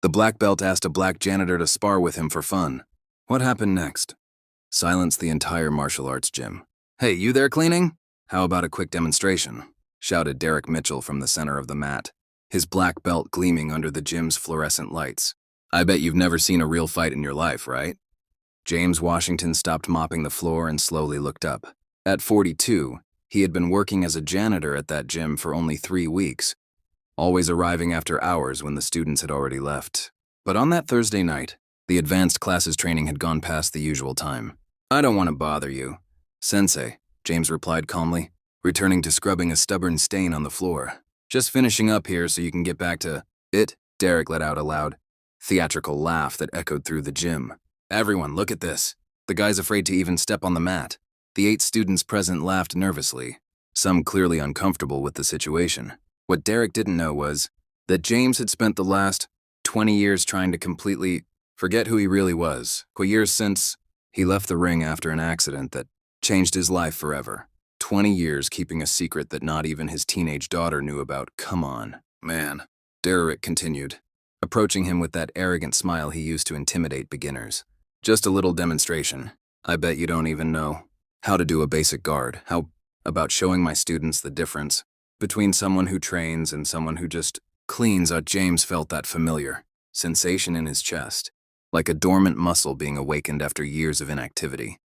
The black belt asked a black janitor to spar with him for fun. What happened next? Silence the entire martial arts gym. Hey, you there cleaning? How about a quick demonstration? Shouted Derek Mitchell from the center of the mat, his black belt gleaming under the gym's fluorescent lights. I bet you've never seen a real fight in your life, right? James Washington stopped mopping the floor and slowly looked up. At 42, he had been working as a janitor at that gym for only 3 weeks, always arriving after hours when the students had already left. But on that Thursday night, the advanced classes training had gone past the usual time. I don't want to bother you, Sensei, James replied calmly, returning to scrubbing a stubborn stain on the floor. Just finishing up here so you can get back to it. Derek let out a loud, theatrical laugh that echoed through the gym. Everyone, look at this. The guy's afraid to even step on the mat. The 8 students present laughed nervously, some clearly uncomfortable with the situation. What Derek didn't know was that James had spent the last 20 years trying to completely forget who he really was. Years since he left the ring after an accident that changed his life forever. 20 years keeping a secret that not even his teenage daughter knew about. Come on, man, Derek continued, approaching him with that arrogant smile he used to intimidate beginners. Just a little demonstration. I bet you don't even know how to do a basic guard. How about showing my students the difference between someone who trains and someone who just cleans? James felt that familiar sensation in his chest, like a dormant muscle being awakened after years of inactivity.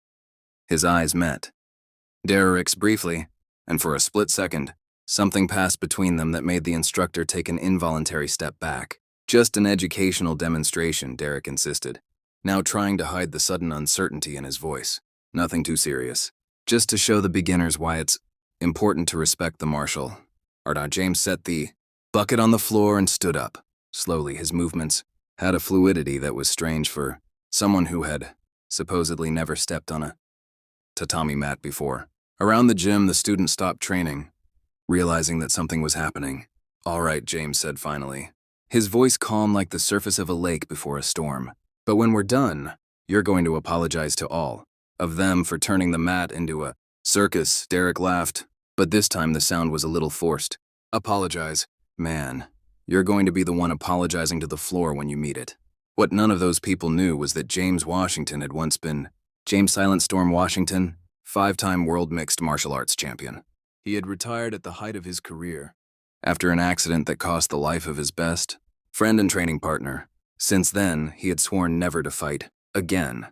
His eyes met Derek's briefly, and for a split second, something passed between them that made the instructor take an involuntary step back. Just an educational demonstration, Derek insisted, now trying to hide the sudden uncertainty in his voice. Nothing too serious. Just to show the beginners why it's important to respect the martial art. James set the bucket on the floor and stood up. Slowly, his movements had a fluidity that was strange for someone who had supposedly never stepped on a tatami mat before. Around the gym, the students stopped training, realizing that something was happening. All right, James said finally, his voice calm like the surface of a lake before a storm. But when we're done, you're going to apologize to all of them for turning the mat into a circus. Derek laughed, but this time the sound was a little forced. Apologize? Man, you're going to be the one apologizing to the floor when you meet it. What none of those people knew was that James Washington had once been James Silent Storm Washington, 5-time world mixed martial arts champion. He had retired at the height of his career after an accident that cost the life of his best friend and training partner. Since then, he had sworn never to fight again.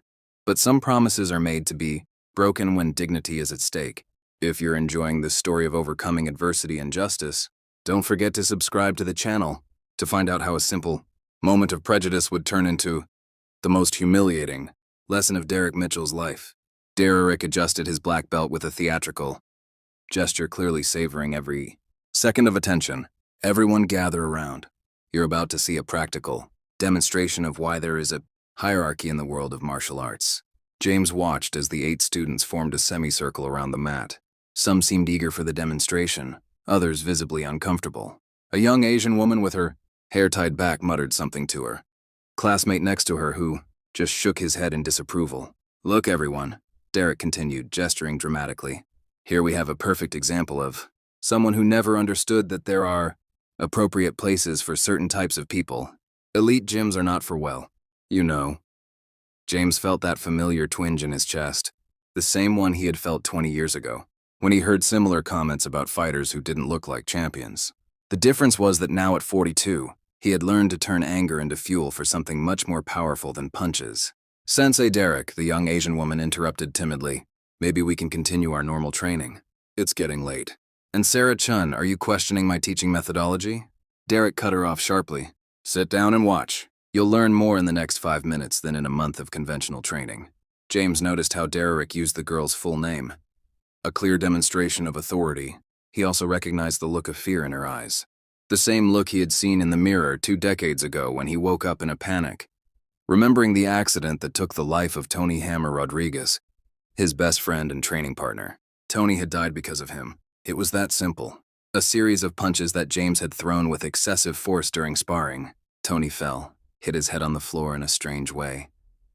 But some promises are made to be broken when dignity is at stake. If you're enjoying this story of overcoming adversity and justice, don't forget to subscribe to the channel to find out how a simple moment of prejudice would turn into the most humiliating lesson of Derek Mitchell's life. Derek adjusted his black belt with a theatrical gesture, clearly savoring every second of attention. Everyone gather around. You're about to see a practical demonstration of why there is a hierarchy in the world of martial arts. James watched as the 8 students formed a semicircle around the mat. Some seemed eager for the demonstration, others visibly uncomfortable. A young Asian woman with her hair tied back muttered something to her classmate next to her, who just shook his head in disapproval. Look, everyone, Derek continued, gesturing dramatically. Here we have a perfect example of someone who never understood that there are appropriate places for certain types of people. Elite gyms are not for, well, you know. James felt that familiar twinge in his chest, the same one he had felt 20 years ago, when he heard similar comments about fighters who didn't look like champions. The difference was that now at 42, he had learned to turn anger into fuel for something much more powerful than punches. Sensei Derek, the young Asian woman interrupted timidly. Maybe we can continue our normal training. It's getting late. And Sarah Chun, are you questioning my teaching methodology? Derek cut her off sharply. Sit down and watch. You'll learn more in the next 5 minutes than in a month of conventional training. James noticed how Derek used the girl's full name. A clear demonstration of authority. He also recognized the look of fear in her eyes. The same look he had seen in the mirror 2 decades ago when he woke up in a panic, remembering the accident that took the life of Tony Hammer Rodriguez, his best friend and training partner. Tony had died because of him. It was that simple. A series of punches that James had thrown with excessive force during sparring. Tony fell, hit his head on the floor in a strange way,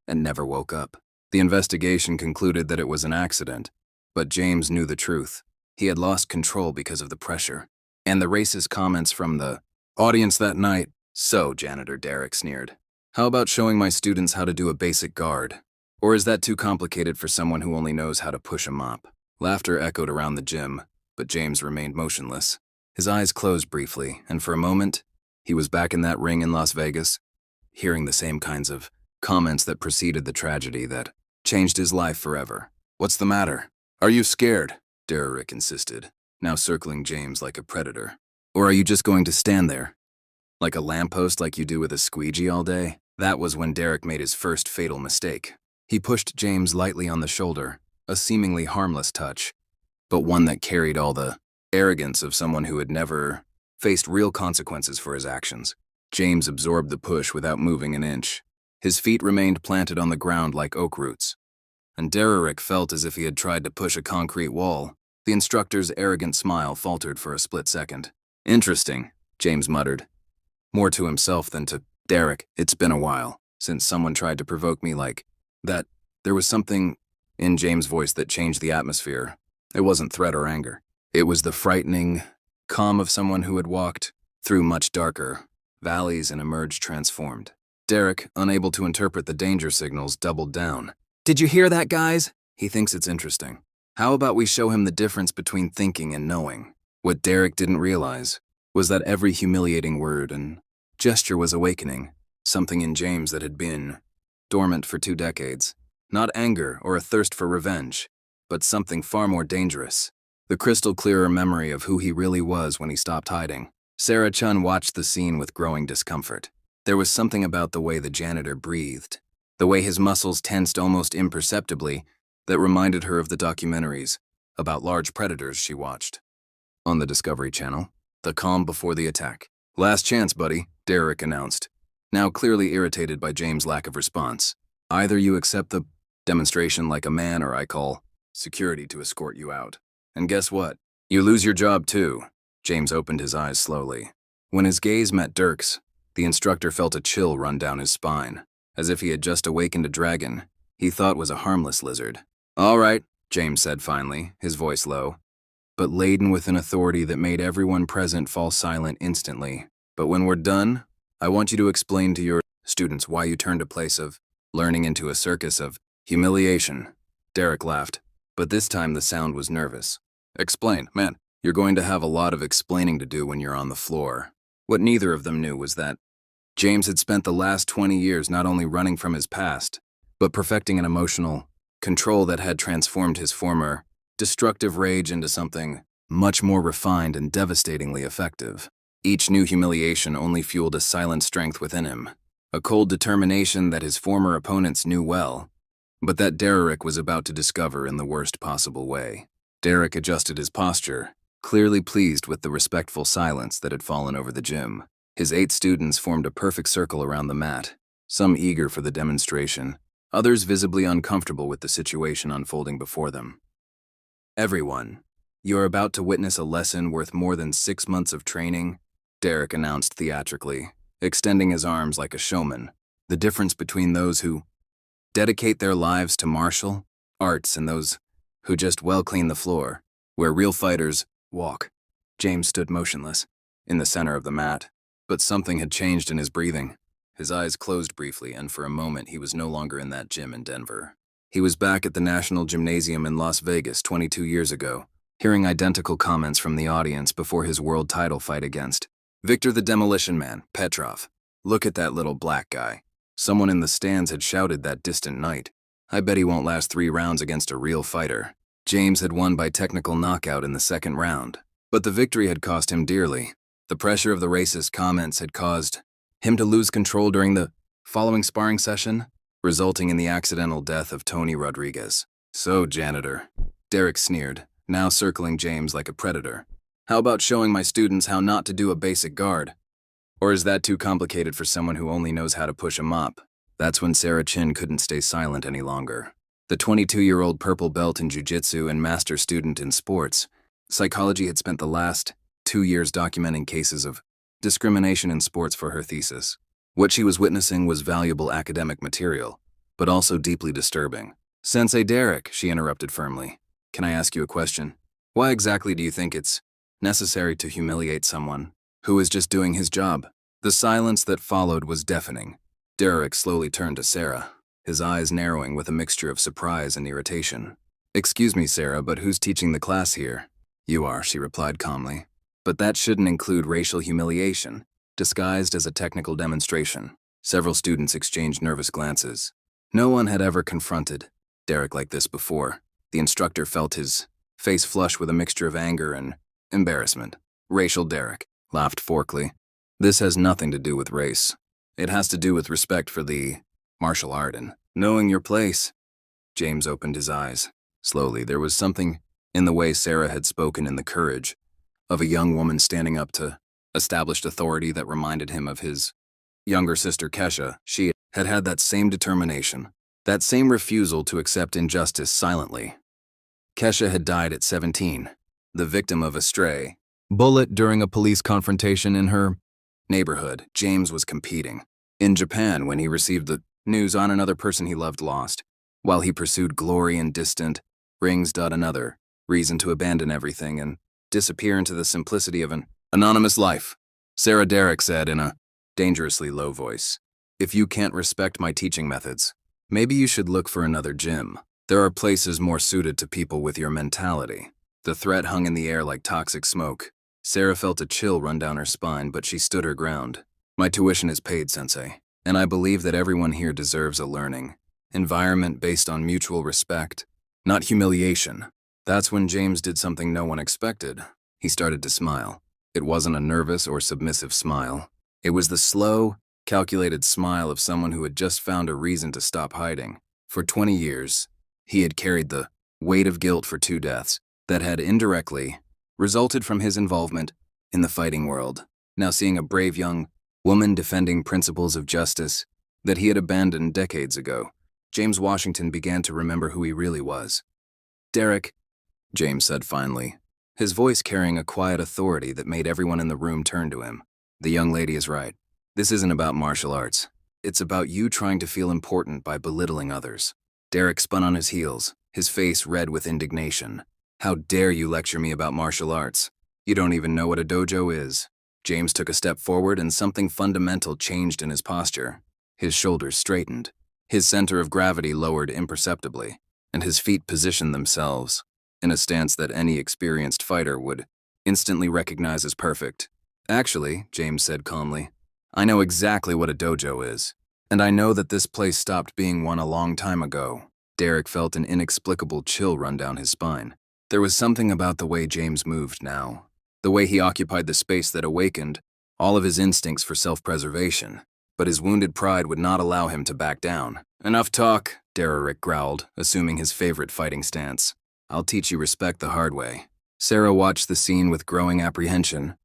and never woke up. The investigation concluded that it was an accident, but James knew the truth. He had lost control because of the pressure. And the racist comments from the audience that night So, Janitor, Derek sneered. How about showing my students how to do a basic guard? Or is that too complicated for someone who only knows how to push a mop? Laughter echoed around the gym, but James remained motionless. His eyes closed briefly, and for a moment, he was back in that ring in Las Vegas, hearing the same kinds of comments that preceded the tragedy that changed his life forever. What's the matter? Are you scared? Derek insisted, now circling James like a predator. Or are you just going to stand there? Like a lamppost like you do with a squeegee all day? That was when Derek made his first fatal mistake. He pushed James lightly on the shoulder, a seemingly harmless touch, but one that carried all the arrogance of someone who had never faced real consequences for his actions. James absorbed the push without moving an inch. His feet remained planted on the ground like oak roots, and Derek felt as if he had tried to push a concrete wall. The instructor's arrogant smile faltered for a split second. Interesting, James muttered, more to himself than to Derek. It's been a while since someone tried to provoke me like that. There was something in James' voice that changed the atmosphere. It wasn't threat or anger. It was the frightening calm of someone who had walked through much darker valleys and emerged transformed. Derek, unable to interpret the danger signals, doubled down. Did you hear that, guys? He thinks it's interesting. How about we show him the difference between thinking and knowing? What Derek didn't realize was that every humiliating word and gesture was awakening something in James that had been dormant for 2 decades. Not anger or a thirst for revenge, but something far more dangerous. The crystal clearer memory of who he really was when he stopped hiding. Sarah Chun watched the scene with growing discomfort. There was something about the way the janitor breathed, the way his muscles tensed almost imperceptibly, that reminded her of the documentaries about large predators she watched on the Discovery Channel. The calm before the attack. Last chance, buddy, Derek announced, now clearly irritated by James' lack of response. Either you accept the demonstration like a man, or I call security to escort you out. And guess what? You lose your job too. James opened his eyes slowly. When his gaze met Dirk's, the instructor felt a chill run down his spine, as if he had just awakened a dragon he thought was a harmless lizard. All right, James said finally, his voice low, but laden with an authority that made everyone present fall silent instantly. But when we're done, I want you to explain to your students why you turned a place of learning into a circus of humiliation. Derek laughed, but this time the sound was nervous. Explain, man. You're going to have a lot of explaining to do when you're on the floor. What neither of them knew was that James had spent the last 20 years not only running from his past, but perfecting an emotional control that had transformed his former destructive rage into something much more refined and devastatingly effective. Each new humiliation only fueled a silent strength within him, a cold determination that his former opponents knew well, but that Derek was about to discover in the worst possible way. Derek adjusted his posture, clearly pleased with the respectful silence that had fallen over the gym. His 8 students formed a perfect circle around the mat, some eager for the demonstration, others visibly uncomfortable with the situation unfolding before them. Everyone, you are about to witness a lesson worth more than 6 months of training, Derek announced theatrically, extending his arms like a showman. The difference between those who dedicate their lives to martial arts and those who just well clean the floor, where real fighters walk. James stood motionless, in the center of the mat, but something had changed in his breathing. His eyes closed briefly, and for a moment he was no longer in that gym in Denver. He was back at the National Gymnasium in Las Vegas 22 years ago, hearing identical comments from the audience before his world title fight against Victor the Demolition Man, Petrov. Look at that little black guy. Someone in the stands had shouted that distant night. I bet he won't last 3 rounds against a real fighter. James had won by technical knockout in the 2nd round, but the victory had cost him dearly. The pressure of the racist comments had caused him to lose control during the following sparring session, resulting in the accidental death of Tony Rodriguez. So, Janitor, Derek sneered, now circling James like a predator. How about showing my students how not to do a basic guard? Or is that too complicated for someone who only knows how to push a mop? That's when Sarah Chin couldn't stay silent any longer. The 22-year-old purple belt in jiu-jitsu and master student in sports psychology had spent the last 2 years documenting cases of discrimination in sports for her thesis. What she was witnessing was valuable academic material, but also deeply disturbing. Sensei Derek, she interrupted firmly. Can I ask you a question? Why exactly do you think it's necessary to humiliate someone who is just doing his job? The silence that followed was deafening. Derek slowly turned to Sarah, his eyes narrowing with a mixture of surprise and irritation. "Excuse me, Sarah, but who's teaching the class here?" "You are," she replied calmly. "But that shouldn't include racial humiliation, disguised as a technical demonstration." Several students exchanged nervous glances. No one had ever confronted Derek like this before. The instructor felt his face flush with a mixture of anger and embarrassment. "Racial Derek," laughed Forkley. "This has nothing to do with race. It has to do with respect for the martial art and knowing your place." James opened his eyes. Slowly, there was something in the way Sarah had spoken, in the courage of a young woman standing up to established authority, that reminded him of his younger sister Kesha. She had had that same determination, that same refusal to accept injustice silently. Kesha had died at 17, the victim of a stray bullet during a police confrontation in her neighborhood. James was competing in Japan when he received the news on another person he loved lost, while he pursued glory in distant rings. Another reason to abandon everything and disappear into the simplicity of an anonymous life. Sarah, Derek said in a dangerously low voice, "If you can't respect my teaching methods, maybe you should look for another gym. There are places more suited to people with your mentality." The threat hung in the air like toxic smoke. Sarah felt a chill run down her spine, but she stood her ground. "My tuition is paid, Sensei, and I believe that everyone here deserves a learning environment based on mutual respect, not humiliation." That's when James did something no one expected. He started to smile. It wasn't a nervous or submissive smile. It was the slow, calculated smile of someone who had just found a reason to stop hiding. For 20 years, he had carried the weight of guilt for 2 deaths that had indirectly resulted from his involvement in the fighting world. Now seeing a brave young woman defending principles of justice that he had abandoned decades ago, James Washington began to remember who he really was. "Derek," James said finally, his voice carrying a quiet authority that made everyone in the room turn to him. "The young lady is right. This isn't about martial arts. It's about you trying to feel important by belittling others." Derek spun on his heels, his face red with indignation. "How dare you lecture me about martial arts? You don't even know what a dojo is." James took a step forward and something fundamental changed in his posture. His shoulders straightened, his center of gravity lowered imperceptibly, and his feet positioned themselves in a stance that any experienced fighter would instantly recognize as perfect. "Actually," James said calmly, "I know exactly what a dojo is, and I know that this place stopped being one a long time ago." Derek felt an inexplicable chill run down his spine. There was something about the way James moved now, the way he occupied the space that awakened all of his instincts for self-preservation. But his wounded pride would not allow him to back down. "Enough talk," Derek growled, assuming his favorite fighting stance. "I'll teach you respect the hard way." Sarah watched the scene with growing apprehension,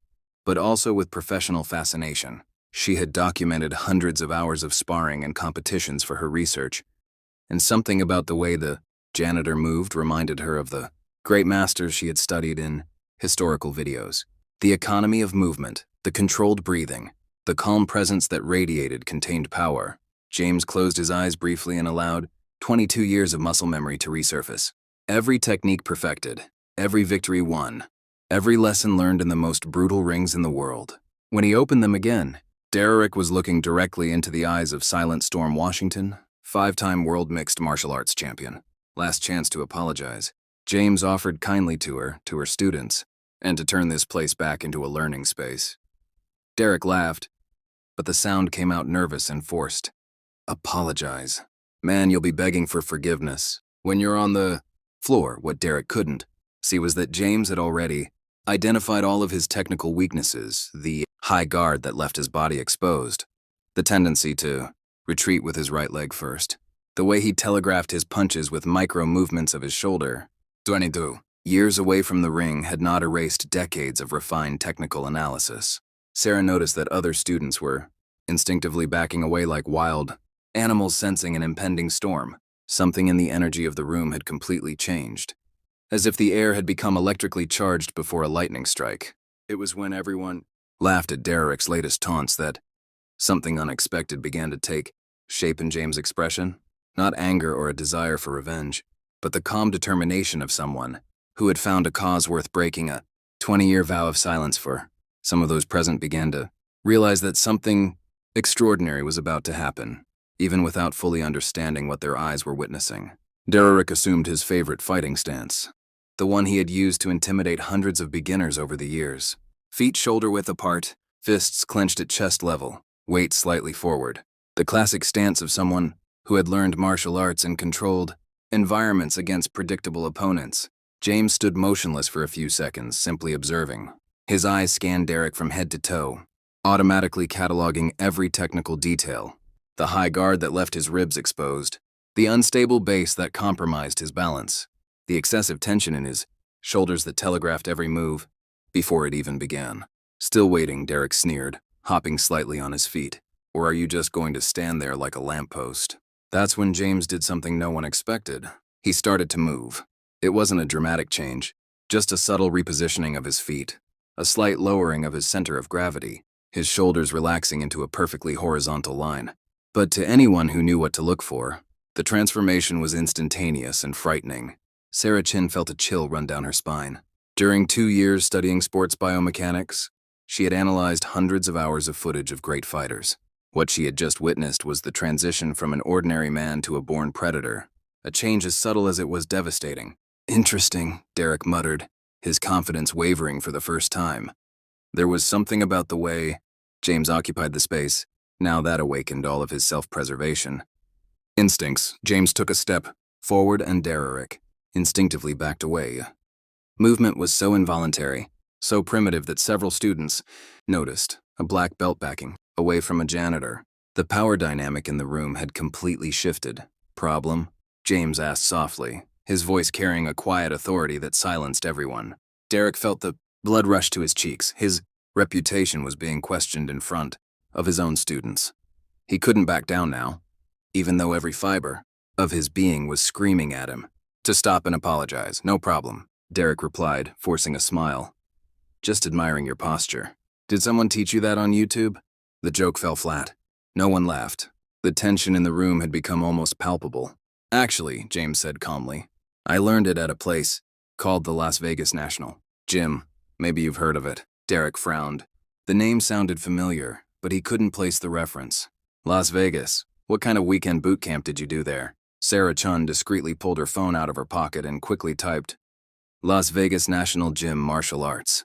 but also with professional fascination. She had documented hundreds of hours of sparring and competitions for her research, and something about the way the janitor moved reminded her of the great masters she had studied in historical videos. The economy of movement, the controlled breathing, the calm presence that radiated contained power. James closed his eyes briefly and allowed 22 years of muscle memory to resurface. Every technique perfected, every victory won, every lesson learned in the most brutal rings in the world. When he opened them again, Derek was looking directly into the eyes of Silent Storm Washington, 5-time world mixed martial arts champion. Last chance to apologize. James offered kindly to her students, and to turn this place back into a learning space. Derek laughed, but the sound came out nervous and forced. "Apologize. Man, you'll be begging for forgiveness when you're on the floor." What Derek couldn't see was that James had already identified all of his technical weaknesses, the high guard that left his body exposed, the tendency to retreat with his right leg first, the way he telegraphed his punches with micro movements of his shoulder. 22 years away from the ring had not erased decades of refined technical analysis. Sarah noticed that other students were instinctively backing away like wild animals sensing an impending storm. Something in the energy of the room had completely changed, as if the air had become electrically charged before a lightning strike. It was when everyone laughed at Derek's latest taunts that something unexpected began to take shape in James' expression. Not anger or a desire for revenge, but the calm determination of someone who had found a cause worth breaking. A 20-year vow of silence for some of those present began to realized that something extraordinary was about to happen, even without fully understanding what their eyes were witnessing. Derek assumed his favorite fighting stance, the one he had used to intimidate hundreds of beginners over the years. Feet shoulder-width apart, fists clenched at chest level, weight slightly forward. The classic stance of someone who had learned martial arts in controlled environments against predictable opponents. James stood motionless for a few seconds, simply observing. His eyes scanned Derek from head to toe, automatically cataloging every technical detail. The high guard that left his ribs exposed, the unstable base that compromised his balance, the excessive tension in his shoulders that telegraphed every move before it even began. Still waiting, Derek sneered, hopping slightly on his feet. Or are you just going to stand there like a lamppost? That's when James did something no one expected. He started to move. It wasn't a dramatic change, just a subtle repositioning of his feet, a slight lowering of his center of gravity, his shoulders relaxing into a perfectly horizontal line. But to anyone who knew what to look for, the transformation was instantaneous and frightening. Sarah Chin felt a chill run down her spine. During 2 years studying sports biomechanics, she had analyzed hundreds of hours of footage of great fighters. What she had just witnessed was the transition from an ordinary man to a born predator, a change as subtle as it was devastating. Interesting, Derek muttered, his confidence wavering for the first time. There was something about the way James occupied the space. Now that awakened all of his self-preservation instincts. James took a step forward and Derek instinctively backed away. Movement was so involuntary, so primitive that several students noticed, a black belt backing away from a janitor. The power dynamic in the room had completely shifted. Problem? James asked softly, his voice carrying a quiet authority that silenced everyone. Derek felt the blood rush to his cheeks. His reputation was being questioned in front of his own students. He couldn't back down now, even though every fiber of his being was screaming at him to stop and apologize. No problem, Derek replied, forcing a smile. Just admiring your posture. Did someone teach you that on YouTube? The joke fell flat. No one laughed. The tension in the room had become almost palpable. Actually, James said calmly, I learned it at a place called the Las Vegas National Gym. Maybe you've heard of it. Derek frowned. The name sounded familiar, but he couldn't place the reference. Las Vegas. What kind of weekend boot camp did you do there? Sarah Chun discreetly pulled her phone out of her pocket and quickly typed, Las Vegas National Gym Martial Arts.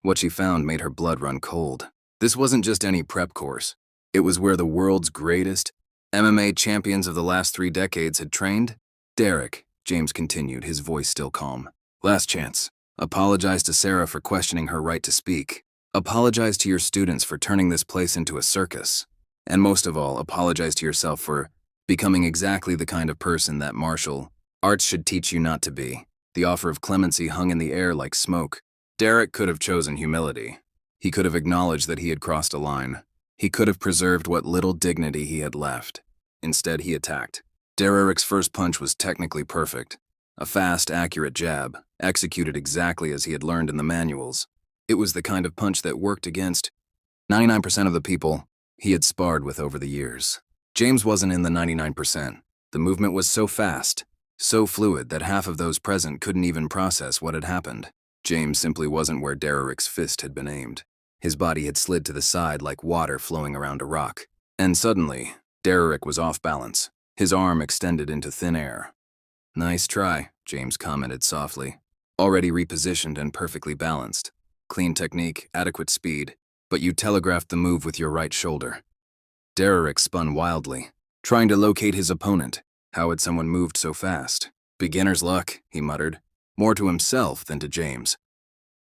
What she found made her blood run cold. This wasn't just any prep course. It was where the world's greatest MMA champions of the last 3 decades had trained. Derek, James continued, his voice still calm. Last chance. Apologize to Sarah for questioning her right to speak. Apologize to your students for turning this place into a circus. And most of all, apologize to yourself for becoming exactly the kind of person that martial arts should teach you not to be. The offer of clemency hung in the air like smoke. Derek could have chosen humility. He could have acknowledged that he had crossed a line. He could have preserved what little dignity he had left. Instead, he attacked. Derek's first punch was technically perfect. A fast, accurate jab, executed exactly as he had learned in the manuals. It was the kind of punch that worked against 99% of the people he had sparred with over the years. James wasn't in the 99%. The movement was so fast, so fluid that half of those present couldn't even process what had happened. James simply wasn't where Derek's fist had been aimed. His body had slid to the side like water flowing around a rock. And suddenly, Derek was off balance. His arm extended into thin air. Nice try, James commented softly. Already repositioned and perfectly balanced. Clean technique, adequate speed, but you telegraphed the move with your right shoulder. Derek spun wildly, trying to locate his opponent. How had someone moved so fast? Beginner's luck, he muttered, more to himself than to James.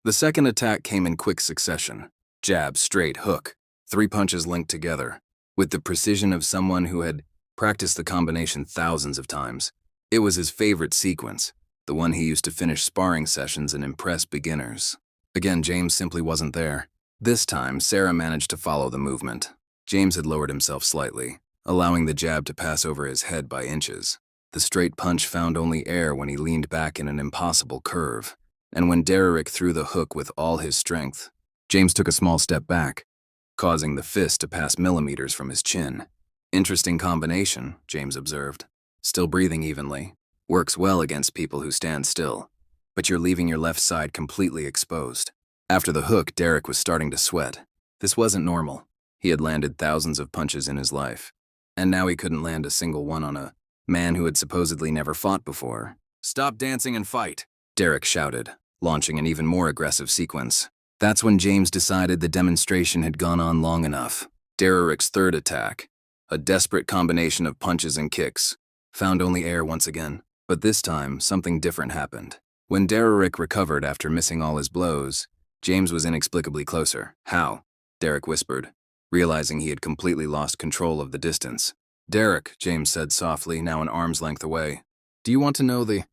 The second attack came in quick succession. Jab, straight, hook, 3 punches linked together, with the precision of someone who had practiced the combination thousands of times. It was his favorite sequence, the one he used to finish sparring sessions and impress beginners. Again, James simply wasn't there. This time, Sarah managed to follow the movement. James had lowered himself slightly, allowing the jab to pass over his head by inches. The straight punch found only air when he leaned back in an impossible curve. And when Derek threw the hook with all his strength, James took a small step back, causing the fist to pass millimeters from his chin. Interesting combination, James observed. Still breathing evenly. Works well against people who stand still. But you're leaving your left side completely exposed. After the hook, Derek was starting to sweat. This wasn't normal. He had landed thousands of punches in his life, and now he couldn't land a single one on a man who had supposedly never fought before. "Stop dancing and fight," Derek shouted, launching an even more aggressive sequence. That's when James decided the demonstration had gone on long enough. Derek's third attack, a desperate combination of punches and kicks, found only air once again. But this time, something different happened. When Derek recovered after missing all his blows, James was inexplicably closer. "How?" Derek whispered, realizing he had completely lost control of the distance. "Derek," James said softly, now an arm's length away, "do you want to know the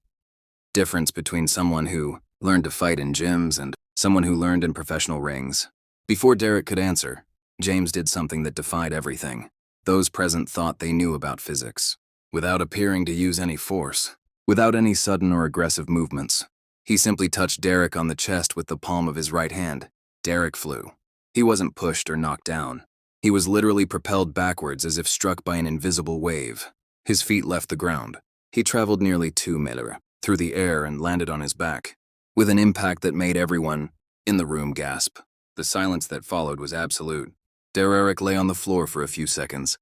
difference between someone who learned to fight in gyms and someone who learned in professional rings?" Before Derek could answer, James did something that defied everything those present thought they knew about physics. Without appearing to use any force, without any sudden or aggressive movements, he simply touched Derek on the chest with the palm of his right hand. Derek flew. He wasn't pushed or knocked down. He was literally propelled backwards as if struck by an invisible wave. His feet left the ground. He traveled nearly 2 meters through the air and landed on his back, with an impact that made everyone in the room gasp. The silence that followed was absolute. Derek lay on the floor for a few seconds,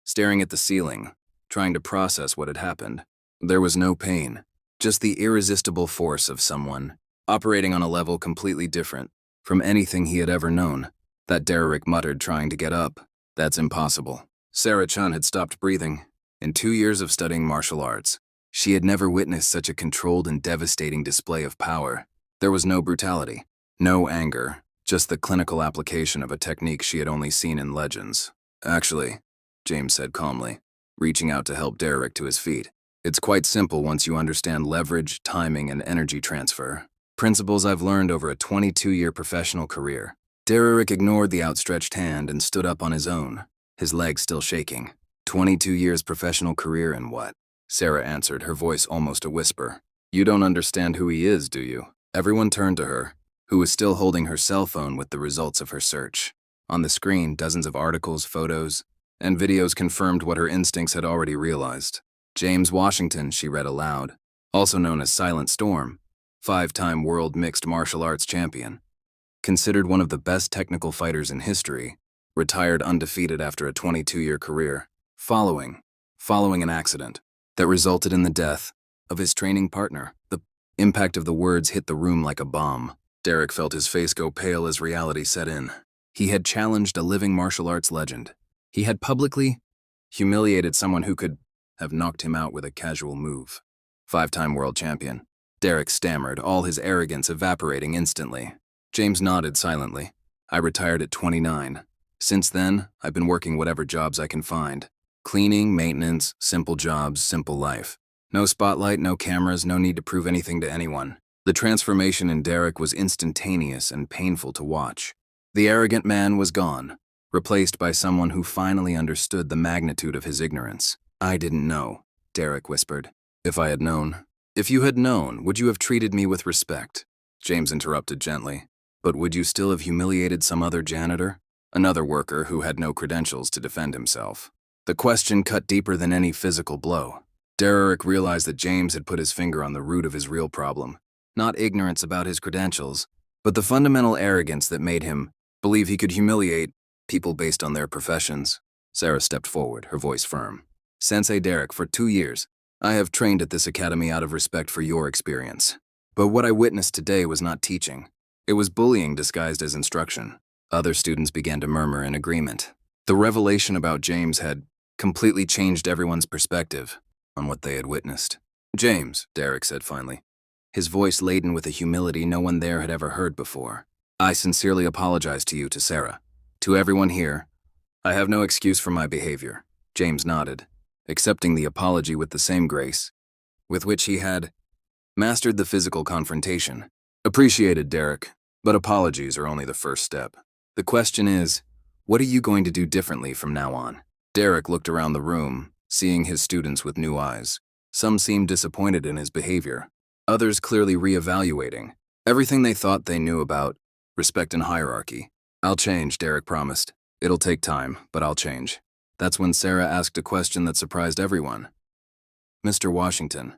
staring at the ceiling, trying to process what had happened. There was no pain, just the irresistible force of someone operating on a level completely different from anything he had ever known. That Derek muttered, trying to get up. "That's impossible." Sarah Chun had stopped breathing. In 2 years of studying martial arts, she had never witnessed such a controlled and devastating display of power. There was no brutality, no anger, just the clinical application of a technique she had only seen in legends. "Actually," James said calmly, reaching out to help Derek to his feet, "it's quite simple once you understand leverage, timing, and energy transfer. Principles I've learned over a 22-year professional career." Derek ignored the outstretched hand and stood up on his own, his legs still shaking. 22 years professional career and what?" Sarah answered, her voice almost a whisper. "You don't understand who he is, do you?" Everyone turned to her, who was still holding her cell phone with the results of her search. On the screen, dozens of articles, photos, and videos confirmed what her instincts had already realized. James Washington, she read aloud, also known as Silent Storm, 5-time world mixed martial arts champion. Considered one of the best technical fighters in history, retired undefeated after a 22-year career, following an accident that resulted in the death of his training partner. The impact of the words hit the room like a bomb. Derek felt his face go pale as reality set in. He had challenged a living martial arts legend. He had publicly humiliated someone who could have knocked him out with a casual move. 5-time world champion. Derek stammered, all his arrogance evaporating instantly. James nodded silently. "I retired at 29. Since then, I've been working whatever jobs I can find. Cleaning, maintenance, simple jobs, simple life. No spotlight, no cameras, no need to prove anything to anyone." The transformation in Derek was instantaneous and painful to watch. The arrogant man was gone, replaced by someone who finally understood the magnitude of his ignorance. "I didn't know," Derek whispered. "If I had known." "If you had known, would you have treated me with respect?" James interrupted gently. "But would you still have humiliated some other janitor? Another worker who had no credentials to defend himself?" The question cut deeper than any physical blow. Derek realized that James had put his finger on the root of his real problem. Not ignorance about his credentials, but the fundamental arrogance that made him believe he could humiliate people based on their professions. Sarah stepped forward, her voice firm. "Sensei Derek, for 2 years, I have trained at this academy out of respect for your experience. But what I witnessed today was not teaching. It was bullying disguised as instruction." Other students began to murmur in agreement. The revelation about James had completely changed everyone's perspective on what they had witnessed. "James," Derek said finally, his voice laden with a humility no one there had ever heard before, "I sincerely apologize to you, to Sarah, to everyone here. I have no excuse for my behavior." James nodded, accepting the apology with the same grace with which he had mastered the physical confrontation. "Appreciated, Derek, but apologies are only the first step. The question is, what are you going to do differently from now on?" Derek looked around the room, seeing his students with new eyes. Some seemed disappointed in his behavior, others clearly reevaluating everything they thought they knew about respect and hierarchy. "I'll change," Derek promised. "It'll take time, but I'll change." That's when Sarah asked a question that surprised everyone. "Mr. Washington,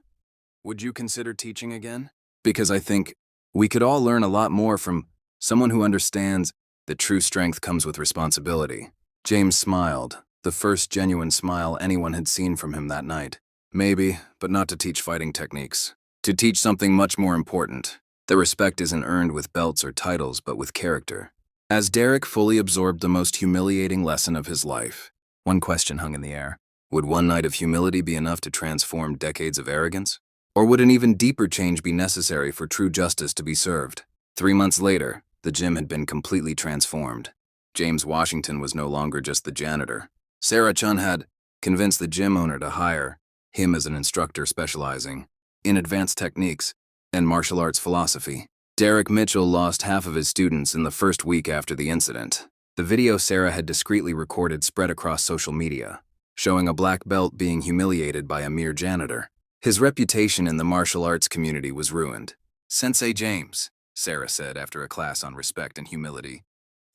would you consider teaching again? Because I think we could all learn a lot more from someone who understands that true strength comes with responsibility. James smiled, the first genuine smile anyone had seen from him that night. Maybe, but not to teach fighting techniques. To teach something much more important. The respect isn't earned with belts or titles, but with character. As Derek fully absorbed the most humiliating lesson of his life, one question hung in the air. Would one night of humility be enough to transform decades of arrogance? Or would an even deeper change be necessary for true justice to be served? 3 months later, the gym had been completely transformed. James Washington was no longer just the janitor. Sarah Chun had convinced the gym owner to hire him as an instructor specializing in advanced techniques and martial arts philosophy. Derek Mitchell lost half of his students in the first week after the incident. The video Sarah had discreetly recorded spread across social media, showing a black belt being humiliated by a mere janitor. His reputation in the martial arts community was ruined. "Sensei James," Sarah said after a class on respect and humility.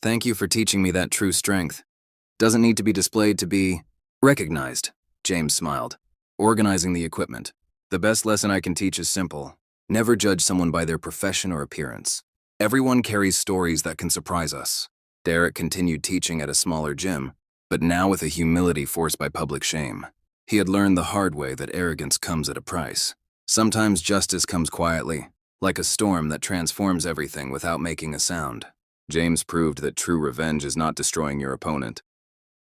"Thank you for teaching me that true strength. Doesn't need to be displayed to be recognized," James smiled. "Organizing the equipment. The best lesson I can teach is simple. Never judge someone by their profession or appearance. Everyone carries stories that can surprise us." Derek continued teaching at a smaller gym, but now with a humility forced by public shame. He had learned the hard way that arrogance comes at a price. Sometimes justice comes quietly, like a storm that transforms everything without making a sound. James proved that true revenge is not destroying your opponent,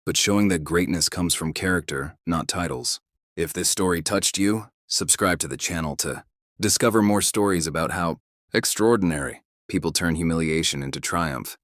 but showing that greatness comes from character, not titles. If this story touched you, subscribe to the channel to discover more stories about how extraordinary people turn humiliation into triumph.